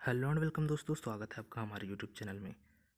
Hello and welcome दोस्तों, स्वागत है आपका हमारे यूट्यूब चैनल में।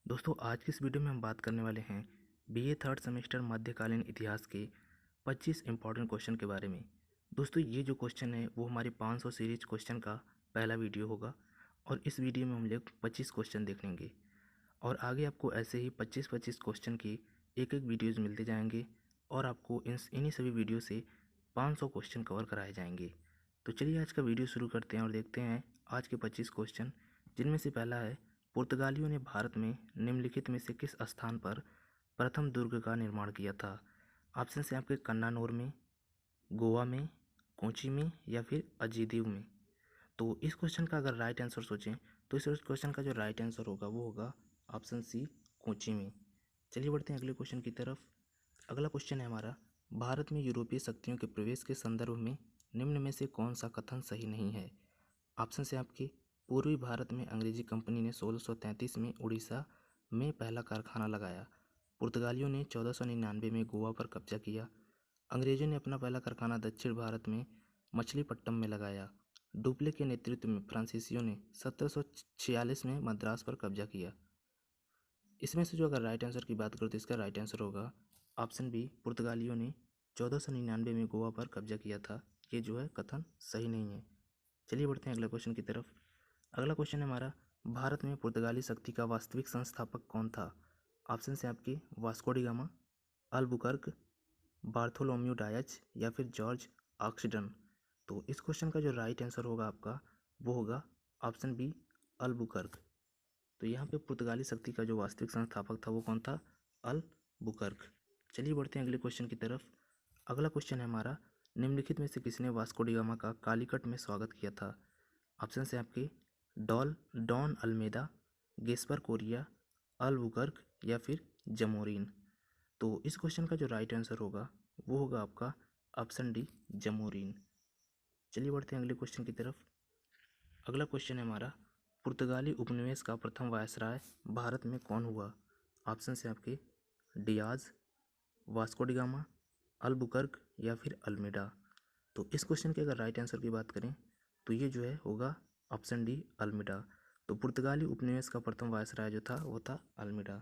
दोस्तों, आज की इस वीडियो में हम बात करने वाले हैं बीए थर्ड सेमेस्टर मध्यकालीन इतिहास के 25 इंपॉर्टेंट क्वेश्चन के बारे में। दोस्तों, ये जो क्वेश्चन है वो हमारी 500 सीरीज क्वेश्चन का पहला वीडियो होगा और इस वीडियो में हम लोग 25 क्वेश्चन देख लेंगे और आगे आपको ऐसे ही 25-25 क्वेश्चन की एक एक वीडियोज़ मिलते जाएंगे और आपको इन्हीं सभी वीडियो से 500 क्वेश्चन कवर कराए जाएंगे। तो चलिए आज का वीडियो शुरू करते हैं और देखते हैं आज के 25 क्वेश्चन, जिनमें से पहला है, पुर्तगालियों ने भारत में निम्नलिखित में से किस स्थान पर प्रथम दुर्ग का निर्माण किया था। ऑप्शन है आपके कन्नानौर में, गोवा में, कोची में या फिर अजीदीव में। तो इस क्वेश्चन का अगर राइट आंसर सोचें तो इस क्वेश्चन का जो राइट आंसर होगा वो होगा ऑप्शन सी, कोची में। चलिए बढ़ते हैं अगले क्वेश्चन की तरफ। अगला क्वेश्चन है हमारा, भारत में यूरोपीय शक्तियों के प्रवेश के संदर्भ में निम्न में से कौन सा कथन सही नहीं है। ऑप्शन है आपके, पूर्वी भारत में अंग्रेजी कंपनी ने 1633 में उड़ीसा में पहला कारखाना लगाया। पुर्तगालियों ने 1499 में गोवा पर कब्जा किया। अंग्रेजों ने अपना पहला कारखाना दक्षिण भारत में मछलीपट्टनम में लगाया। डुप्ले के नेतृत्व में फ्रांसीसियों ने 1746 में मद्रास पर कब्जा किया। इसमें से जो अगर राइट आंसर की बात करो तो इसका राइट आंसर होगा ऑप्शन बी, पुर्तगालियों ने 1499 में गोवा पर कब्जा किया था। ये जो है कथन सही नहीं है। चलिए बढ़ते हैं अगले क्वेश्चन की तरफ। अगला क्वेश्चन है हमारा, भारत में पुर्तगाली शक्ति का वास्तविक संस्थापक कौन था। ऑप्शन है आपके Vasco da Gama, Albuquerque, Bartholomew Diaz या फिर जॉर्ज ऑक्सीडन। तो इस क्वेश्चन का जो राइट आंसर होगा आपका वो होगा ऑप्शन बी, अल्बुकर्क। तो यहाँ पे पुर्तगाली शक्ति का जो वास्तविक संस्थापक था वो कौन था, अल्बुकर्क। चलिए बढ़ते हैं अगले क्वेश्चन की तरफ। अगला क्वेश्चन है हमारा, निम्नलिखित में से किसने वास्को डी गामा का कालीकट में स्वागत किया था। ऑप्शन है आपके डॉन अल्मेदा, गेस्पर कोरिया, अल्बुकर्क या फिर जमोरिन। तो इस क्वेश्चन का जो राइट आंसर होगा वो होगा आपका ऑप्शन डी, जमोरिन। चलिए बढ़ते हैं अगले क्वेश्चन की तरफ। अगला क्वेश्चन है हमारा, पुर्तगाली उपनिवेश का प्रथम वायसराय भारत में कौन हुआ। ऑप्शन है आपके Diaz, Vasco da Gama, Albuquerque या फिर अल्मेडा। तो इस क्वेश्चन के अगर राइट आंसर की बात करें तो ये जो है होगा ऑप्शन डी, अल्मेडा। तो पुर्तगाली उपनिवेश का प्रथम वायसराय जो था वो था अल्मेडा।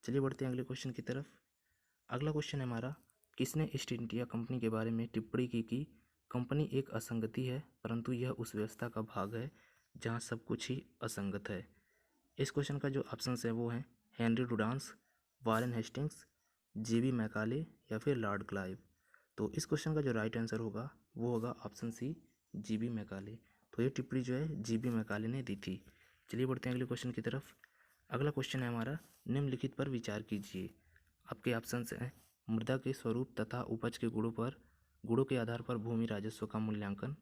चलिए बढ़ते हैं अगले क्वेश्चन की तरफ। अगला क्वेश्चन है हमारा, किसने ईस्ट इंडिया कंपनी के बारे में टिप्पणी की कि कंपनी एक असंगति है परंतु यह उस व्यवस्था का भाग है जहाँ सब कुछ ही असंगत है। इस क्वेश्चन का जो ऑप्शन है वो है Henry Dundas, Warren Hastings, GB Macaulay या फिर लॉर्ड क्लाइव। तो इस क्वेश्चन का जो राइट आंसर होगा वो होगा ऑप्शन सी, जीबी मैकाले। तो ये टिप्पणी जो है जीबी मैकाले ने दी थी। चलिए बढ़ते हैं अगले क्वेश्चन की तरफ। अगला क्वेश्चन है हमारा, निम्नलिखित पर विचार कीजिए। आपके ऑप्शंस हैं, मृदा के स्वरूप तथा उपज के गुणों के आधार पर भूमि राजस्व का मूल्यांकन,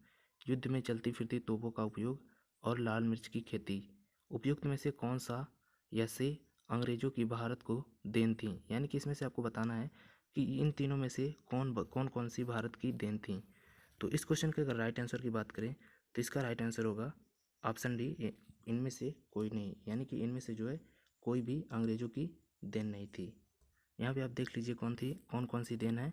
युद्ध में चलती फिरती तोपों का उपयोग और लाल मिर्च की खेती। उपयुक्त में से कौन सा या से अंग्रेजों की भारत को देन थी। यानी कि इसमें से आपको बताना है कि इन तीनों में से कौन कौन सी भारत की देन थी। तो इस क्वेश्चन के अगर राइट आंसर की बात करें तो इसका राइट आंसर होगा ऑप्शन डी, इनमें से कोई नहीं। यानी कि इनमें से जो है कोई भी अंग्रेजों की देन नहीं थी। यहाँ पे आप देख लीजिए कौन कौन सी देन है।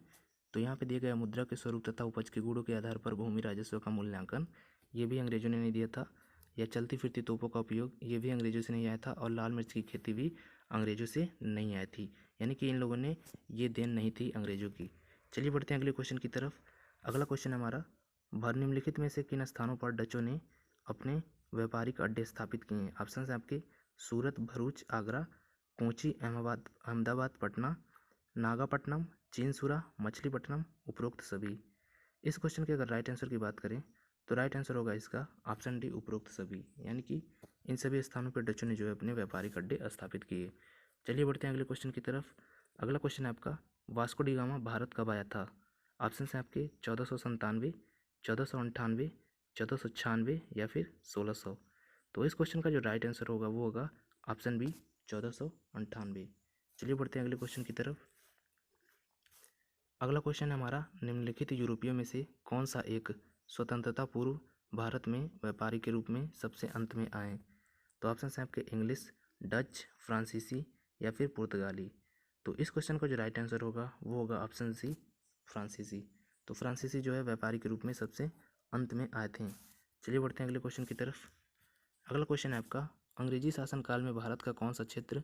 तो यहाँ पे दिया गया मुद्रा के स्वरूप तथा उपज के गुणों के आधार पर भूमि राजस्व का मूल्यांकन, ये भी अंग्रेजों ने नहीं दिया था। या चलती फिरती तोपों का उपयोग, ये भी अंग्रेजों से नहीं आया था। और लाल मिर्च की खेती भी अंग्रेजों से नहीं आई थी। यानी कि इन लोगों ने ये देन नहीं थी अंग्रेजों की। चलिए बढ़ते हैं अगले क्वेश्चन की तरफ। अगला क्वेश्चन हमारा, निम्नलिखित में से किन स्थानों पर डचों ने अपने व्यापारिक अड्डे स्थापित किए हैं। ऑप्शन है आपके सूरत, भरूच, आगरा, कोची, अहमदाबाद, पटना, नागापट्टनम, चिनसुरा, मछलीपट्टनम, उपरोक्त सभी। इस क्वेश्चन के अगर राइट आंसर की बात करें तो राइट आंसर होगा इसका ऑप्शन डी, उपरोक्त सभी। यानी कि इन सभी स्थानों पर डचों ने जो है अपने व्यापारिक अड्डे स्थापित किए। चलिए बढ़ते हैं अगले क्वेश्चन की तरफ। अगला क्वेश्चन है आपका, वास्को डी गामा भारत कब आया था। ऑप्शन है आपके 1497, 1498, 1496 या फिर 1600। तो इस क्वेश्चन का जो राइट आंसर होगा वो होगा ऑप्शन बी, 1498। चलिए बढ़ते हैं अगले क्वेश्चन की तरफ। अगला क्वेश्चन है हमारा, निम्नलिखित यूरोपियों में से कौन सा एक स्वतंत्रता पूर्व भारत में व्यापारी के रूप में सबसे अंत में आए। तो ऑप्शन है आपके इंग्लिश, डच, फ्रांसीसी या फिर पुर्तगाली। तो इस क्वेश्चन का जो राइट आंसर होगा वो होगा ऑप्शन सी, फ्रांसीसी। तो फ्रांसीसी जो है व्यापारी के रूप में सबसे अंत में आए थे। चलिए बढ़ते हैं अगले क्वेश्चन की तरफ। अगला क्वेश्चन है आपका, अंग्रेजी शासनकाल में भारत का कौन सा क्षेत्र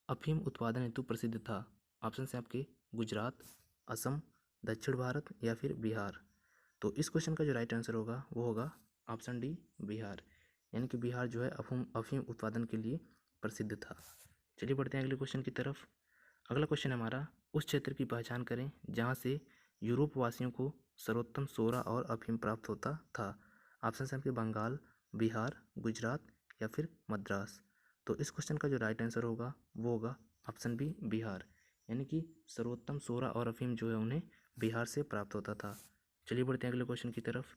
अफीम उत्पादन हेतु प्रसिद्ध था? ऑप्शन है आपके गुजरात, असम, दक्षिण भारत या फिर बिहार। तो इस क्वेश्चन का जो राइट आंसर होगा वो होगा ऑप्शन डी बिहार, यानी कि बिहार जो है अफीम अफीम उत्पादन के लिए प्रसिद्ध था। चलिए बढ़ते हैं अगले क्वेश्चन की तरफ। अगला क्वेश्चन हमारा, उस क्षेत्र की पहचान करें जहाँ से यूरोप वासियों को सर्वोत्तम सोरा और अफीम प्राप्त होता था। ऑप्शन है आपके बंगाल, बिहार, गुजरात या फिर मद्रास। तो इस क्वेश्चन का जो राइट आंसर होगा वो होगा ऑप्शन बी बिहार, यानी कि सर्वोत्तम सोरा और अफीम जो है उन्हें बिहार से प्राप्त होता था। चलिए बढ़ते हैं अगले क्वेश्चन की तरफ।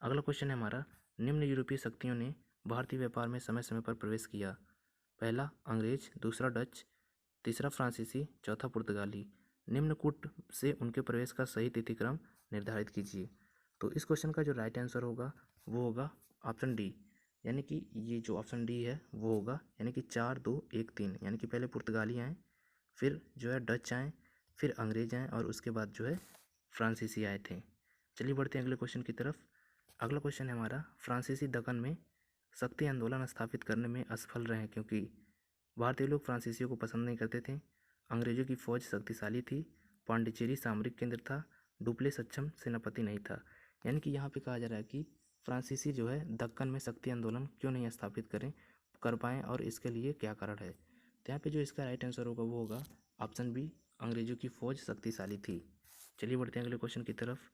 अगला क्वेश्चन है हमारा, निम्न यूरोपीय शक्तियों ने भारतीय व्यापार में समय समय पर प्रवेश किया। पहला अंग्रेज, दूसरा डच, तीसरा फ्रांसीसी, चौथा पुर्तगाली। निम्न कूट से उनके प्रवेश का सही तिथिक्रम निर्धारित कीजिए। तो इस क्वेश्चन का जो राइट आंसर होगा वो होगा ऑप्शन डी, यानी कि ये जो ऑप्शन डी है वो होगा, यानी कि 4 2 1 3, यानी कि पहले पुर्तगाली आए, फिर जो है डच आए, फिर अंग्रेज आए और उसके बाद जो है फ्रांसीसी आए थे। चलिए बढ़ते हैं अगले क्वेश्चन की तरफ। अगला क्वेश्चन है हमारा, फ्रांसीसी दक्कन में शक्ति आंदोलन स्थापित करने में असफल रहे क्योंकि भारतीय लोग फ्रांसीसियों को पसंद नहीं करते थे, अंग्रेजों की फौज शक्तिशाली थी, पांडिचेरी सामरिक केंद्र था, डुप्ले सक्षम सेनापति नहीं था। यानी कि यहाँ पे कहा जा रहा है कि फ्रांसीसी जो है दक्कन में शक्ति आंदोलन क्यों नहीं स्थापित कर पाएँ और इसके लिए क्या कारण है। तो यहाँ पे जो इसका राइट आंसर होगा वो होगा ऑप्शन बी, अंग्रेजों की फौज शक्तिशाली थी। चलिए बढ़ते हैं अगले क्वेश्चन की तरफ।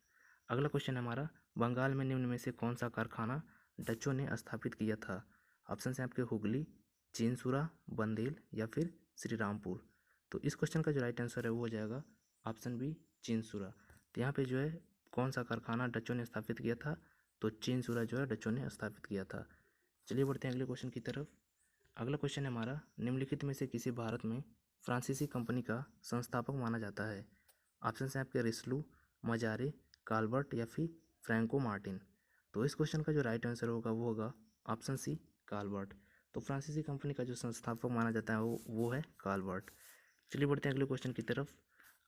अगला क्वेश्चन हमारा, बंगाल में निम्न में से कौन सा कारखाना डचों ने स्थापित किया था? ऑप्शन है आपके हुगली, चीनसुरा, बंदेल या फिर श्रीरामपुर। तो इस क्वेश्चन का जो राइट आंसर है वो हो जाएगा ऑप्शन बी चीनसुरा। तो यहाँ पे जो है कौन सा कारखाना डचों ने स्थापित किया था? तो चीनसुरा जो है डचों ने स्थापित किया था। चलिए बढ़ते हैं अगले क्वेश्चन की तरफ। अगला क्वेश्चन है हमारा, निम्नलिखित में से किसी भारत में फ्रांसीसी कंपनी का संस्थापक माना जाता है? ऑप्शन है आपके रिस्लू, मजारे, काल्बर्ट या फिर फ्रैंको मार्टिन। तो इस क्वेश्चन का जो राइट आंसर होगा वो होगा ऑप्शन सी काल्बर्ट। तो फ्रांसीसी कंपनी का जो संस्थापक माना जाता है वो है काल्बर्ट। चलिए बढ़ते हैं अगले क्वेश्चन की तरफ।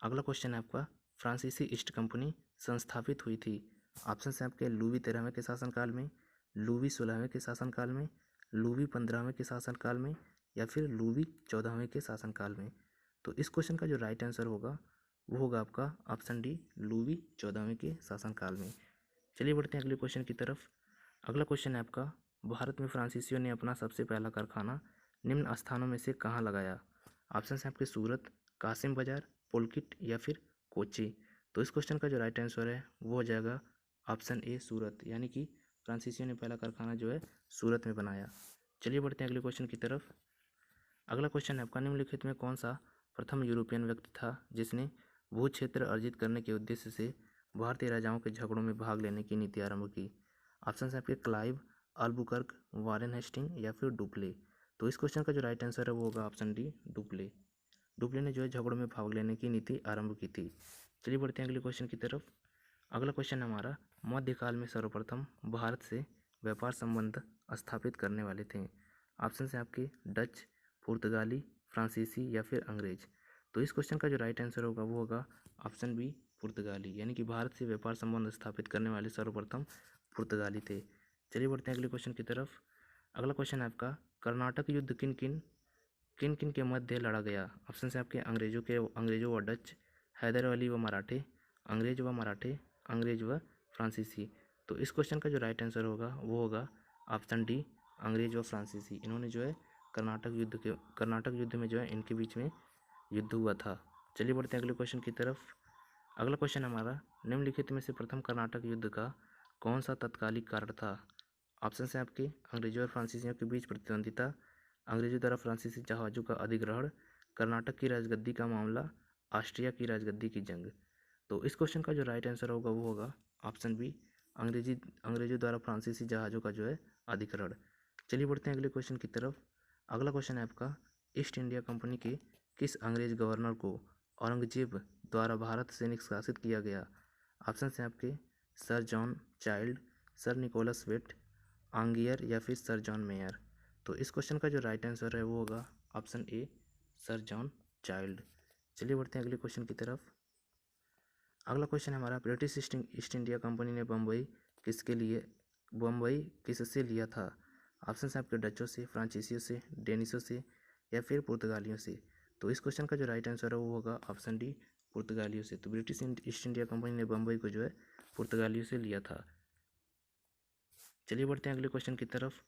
अगला क्वेश्चन है आपका, फ्रांसीसी ईस्ट कंपनी संस्थापित हुई थी। ऑप्शन है आपके लुई 13वें के शासनकाल में, लुई 16वें के शासनकाल में, लुई 15वें के शासनकाल में या फिर लुई 14वें के शासनकाल में। तो इस क्वेश्चन का जो राइट आंसर होगा वो होगा आपका ऑप्शन डी लुई 14वें के शासनकाल में। चलिए बढ़ते हैं अगले क्वेश्चन की तरफ। अगला क्वेश्चन है आपका, भारत में फ्रांसीसियों ने अपना सबसे पहला कारखाना निम्न स्थानों में से कहाँ लगाया? ऑप्शन है आपके सूरत, कासिम बाजार, पुलकित या फिर कोच्चि। तो इस क्वेश्चन का जो राइट आंसर है वो हो जाएगा ऑप्शन ए सूरत, यानी कि फ्रांसीसियों ने पहला कारखाना जो है सूरत में बनाया। चलिए बढ़ते हैं अगले क्वेश्चन की तरफ। अगला क्वेश्चन है आपका, निम्नलिखित में कौन सा प्रथम यूरोपियन व्यक्ति था जिसने भू क्षेत्र अर्जित करने के उद्देश्य से भारतीय राजाओं के झगड़ों में भाग लेने की नीति आरंभ की? ऑप्शन है आपके क्लाइव, अल्बुकर्क, वारेन हेस्टिंग या फिर डुप्ले। तो इस क्वेश्चन का जो राइट आंसर है वो होगा ऑप्शन डी डुप्ले। डुप्ले ने जो है झगड़ों में भाग लेने की नीति आरंभ की थी। चलिए बढ़ते हैं अगले क्वेश्चन की तरफ। अगला क्वेश्चन हमारा, मध्यकाल में सर्वप्रथम भारत से व्यापार संबंध स्थापित करने वाले थे? ऑप्शन है आपके डच, पुर्तगाली, फ्रांसीसी या फिर अंग्रेज। तो इस क्वेश्चन का जो राइट आंसर होगा वो होगा ऑप्शन बी पुर्तगाली, यानी कि भारत से व्यापार संबंध स्थापित करने वाले सर्वप्रथम पुर्तगाली थे। चलिए बढ़ते हैं अगले क्वेश्चन की तरफ। अगला क्वेश्चन है आपका, कर्नाटक युद्ध किन किन के मध्य लड़ा गया? ऑप्शन है आपके अंग्रेजों व डच, हैदर अली व मराठे, अंग्रेज व मराठे, अंग्रेज व फ्रांसीसी। तो इस क्वेश्चन का जो राइट आंसर होगा वो होगा ऑप्शन डी अंग्रेज व फ्रांसीसी। इन्होंने जो है कर्नाटक युद्ध में जो है इनके बीच में युद्ध हुआ था। चलिए बढ़ते हैं अगले क्वेश्चन की तरफ। अगला क्वेश्चन हमारा, निम्नलिखित में से प्रथम कर्नाटक युद्ध का कौन सा तत्कालिक कारण था? ऑप्शन है आपके अंग्रेजों और फ्रांसीसियों के बीच प्रतिद्वंदिता, अंग्रेजों द्वारा फ्रांसीसी जहाज़ों का अधिग्रहण, कर्नाटक की राजगद्दी का मामला, ऑस्ट्रिया की राजगद्दी की जंग। तो इस क्वेश्चन का जो राइट आंसर होगा वो होगा ऑप्शन बी अंग्रेजों द्वारा फ्रांसीसी जहाज़ों का जो है अधिग्रहण। चलिए बढ़ते हैं अगले क्वेश्चन की तरफ। अगला क्वेश्चन है आपका, ईस्ट इंडिया कंपनी के किस अंग्रेज गवर्नर को औरंगजेब द्वारा भारत से निष्कासित किया गया? ऑप्शन है आपके sir John Child, sir Nicholas Waite, Aungier या फिर सर जॉन मेयर। तो इस क्वेश्चन का जो राइट आंसर है वो होगा option A sir John child. चलिए बढ़ते हैं अगले क्वेश्चन की तरफ। अगला क्वेश्चन है हमारा, ब्रिटिश ईस्ट इंडिया कंपनी ने बम्बई किससे लिया था? ऑप्शन है आपके डचों से, फ्रांसीसियों से, डेनिशों से या फिर पुर्तगालियों से। तो इस क्वेश्चन का जो राइट आंसर है वो होगा ऑप्शन डी, पुर्तगालियों से। तो ब्रिटिश ईस्ट इंडिया कंपनी ने बम्बई को जो है पुर्तगालियों से लिया था। चलिए बढ़ते हैं अगले क्वेश्चन की तरफ।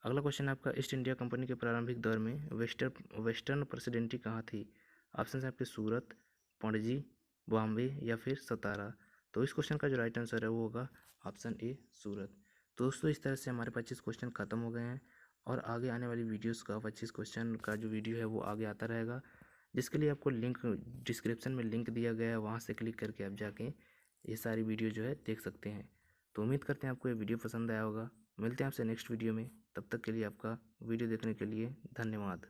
अगला क्वेश्चन है आपका, ईस्ट इंडिया कंपनी के प्रारंभिक दौर में वेस्टर्न प्रेसिडेंसी कहाँ थी? ऑप्शन है आपके सूरत, पणजी, बॉम्बे या फिर सतारा। तो इस क्वेश्चन का जो राइट आंसर है वो होगा ऑप्शन ए, सूरत। तो दोस्तों इस तरह से हमारे 25 क्वेश्चन खत्म हो गए हैं और आगे आने वाली वीडियोस का 25 क्वेश्चन का जो वीडियो है वो आगे आता रहेगा, जिसके लिए आपको लिंक डिस्क्रिप्शन में लिंक दिया गया है, वहाँ से क्लिक करके आप जाके ये सारी वीडियो जो है देख सकते हैं। तो उम्मीद करते हैं आपको ये वीडियो पसंद आया होगा। मिलते हैं आपसे नेक्स्ट वीडियो में, तब तक के लिए आपका वीडियो देखने के लिए धन्यवाद।